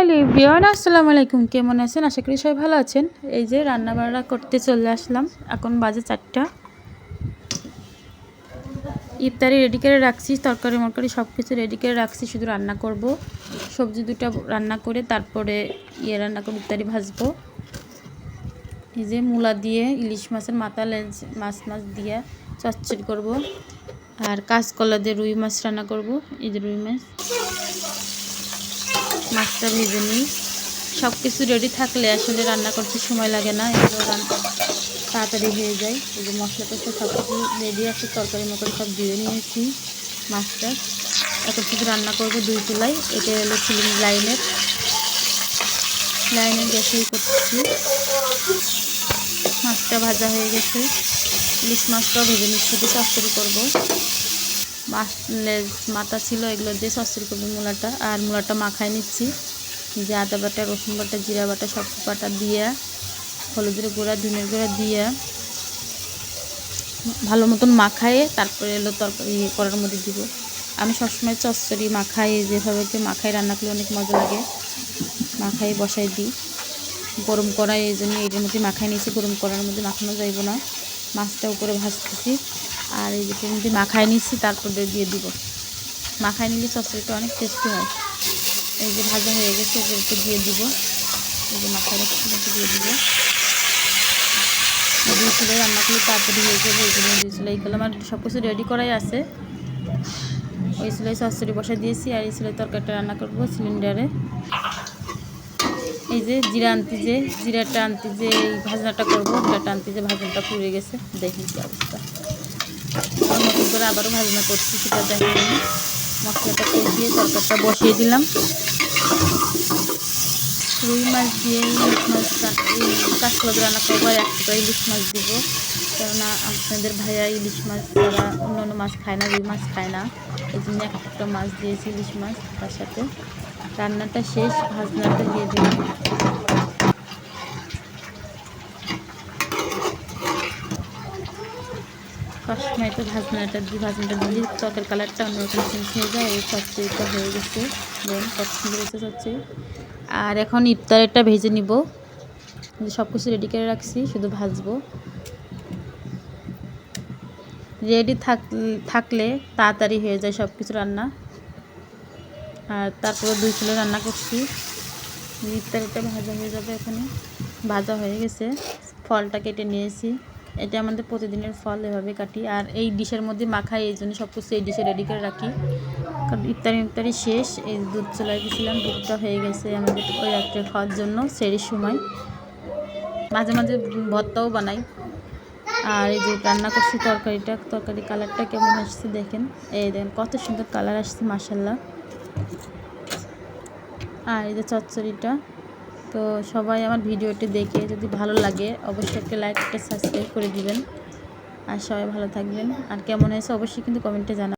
Hello everyone, আসসালামু আলাইকুম। কেমন আছেন? আশা করি সবাই ভালো আছেন। এই যে রান্না বান্না করতে চলে আসলাম। এখন বাজে 4টা। ইফতারি রেডি করে রাখছি, তরকারি মরকারি সব কিছু রেডি করে রাখছি, শুধু রান্না করব। সবজি দুটো রান্না করে তারপরে রান্না করে ইফতারি ভাজবো। এই যে মূলা দিয়ে ইলিশ মাছের মাথা লেজ মাছ দিয়ে চচ্চড়ি করব। আর কাঁচকলা দিয়ে রুই মাছ রান্না করব। এই যে রুই মাছটা ভেজে নিই। সব কিছু রেডি থাকলে আসলে রান্না করতে সময় লাগে না, এগুলো তাড়াতাড়ি হয়ে যায়। এই যে মশলা টসলা সব কিছু রেডি আছে, তরকারি মরকারি সব দিয়ে নিয়েছি। মাছটা এখন শুধু রান্না করবো 2 চুলায়। এটা হলো সিলিং লাইনের গ্যাসেই করছি। মাছটা ভাজা হয়ে গেছে, ইলিশ মাছটাও ভেজে নিচ্ছি, দিয়ে চচ্চড়ি করবো। মাছ মাথা ছিল, এগুলো দিয়ে চচ্চড়ি করবো মূলাটা। আর মূলাটা মাখায় নিচ্ছি, যে আদা বাটা, রসুন বাটা, জিরা বাটা সব বাটা দিয়ে, হলুদের গুঁড়া, ধনের গুঁড়া দিয়ে ভালো মতন মাখায়ে তারপরে এলো তরকারি করার মধ্যে দিব। আমি সবসময় চচ্চড়ি মাখাই, যেভাবে মাখাই রান্না করলে অনেক মজা লাগে। মাখাই বসাই দিই গরম করাই, এই জন্য এটার মধ্যে মাখাই নিয়েছি। গরম করার মধ্যে মাখানো যাইব না। মাছটা উপরে ভাজতেছি, আর এই যেটার মধ্যে মাখাই নিচ্ছি, তারপরে দিয়ে দিব। মাখাই নিলে চচ্চড়িটা অনেক টেস্টি হয়। এই যে ভাজা হয়ে গেছে, এটাকে দিয়ে দিব। এই যে মাখাই রাখছি, দিয়ে দিব। 2 চুলায় রান্না করলে তাড়াতাড়ি হয়ে যাবে, এই জন্য 2 চুলাই করলাম। আর সব কিছু রেডি করাই আছে। ওই চুলায় চচ্চড়ি বসাই দিয়েছি, আর এই চুলায় তরকারিটা রান্না করবো সিলিন্ডারে। এই যে জিরাটা আনতে যে এই ভাজনাটা করবো, জিরাটা আনতে যে ভাজনাটা পুড়ে গেছে, দেখি কি অবস্থা। নতুন করে আবারও ভাজনা করছি, সেটা দেখেন। মশলাটা কষিয়ে তরকারিটা বসিয়ে দিলাম। রুই মাছ দিয়ে ইলিশ মাছ কাঁচকলা দিয়ে রান্না করবো। আর 1 টুকরা ইলিশ মাছ দিব, কেননা আপনাদের ভাইয়া ইলিশ মাছ ছাড়া অন্য মাছ খায় না, রুই মাছ খায় না। এই জন্য 1 টুকরা মাছ দিয়েছি, ইলিশ মাছ। তার সাথে রান্নাটা শেষ, ভাজনাটা দিয়ে দিলাম। সবসময় তো ভাজনাটা দিলে ত্বকের কালারটা অন্যরকম চেঞ্জ হয়ে যায়। এই চচ্চড়িটা হয়ে গেছে, কত সুন্দর হয়েছে চচ্চড়ি। আর এখন ইফতারিটা ভেজে নিব। সব কিছু রেডি করে রাখছি, শুধু ভাজবো। রেডি থাকলে তাড়াতাড়ি হয়ে যায় সব কিছু রান্না। আর তারপরে 2 চুলে রান্না করছি। ইফতারিটা ভাজা হয়ে যাবে। এখানে ভাজা হয়ে গেছে, ফলটা কেটে নিয়েছি। এটা আমাদের প্রতিদিনের ফল, এভাবে কাটি। আর এই ডিশের মধ্যে মাখাই, এই জন্য সব কিছু এই ডিশে রেডি করে রাখি। কারণ ইফতারি শেষ। এই দুধ চুলায় দিয়েছিলাম, দুধটা হয়ে গেছে আমাদের ওই রাত্রে খাওয়ার জন্য সেরির সময়। মাঝে মাঝে ভর্তাও বানাই। আর এই যে রান্না করছি তরকারি কালারটা কেমন আসছে দেখেন। এই দেখেন কত সুন্দর কালার আসছে, মাশাআল্লাহ। আর এই যে চচ্চড়িটা। তো সবাই আমার ভিডিওটি দেখে যদি ভালো লাগে অবশ্যই একটা লাইক, একটা সাবস্ক্রাইব করে দিবেন। আর সবাই ভালো থাকবেন। আর কেমন হয়েছে অবশ্যই কিন্তু কমেন্টে জানাবেন।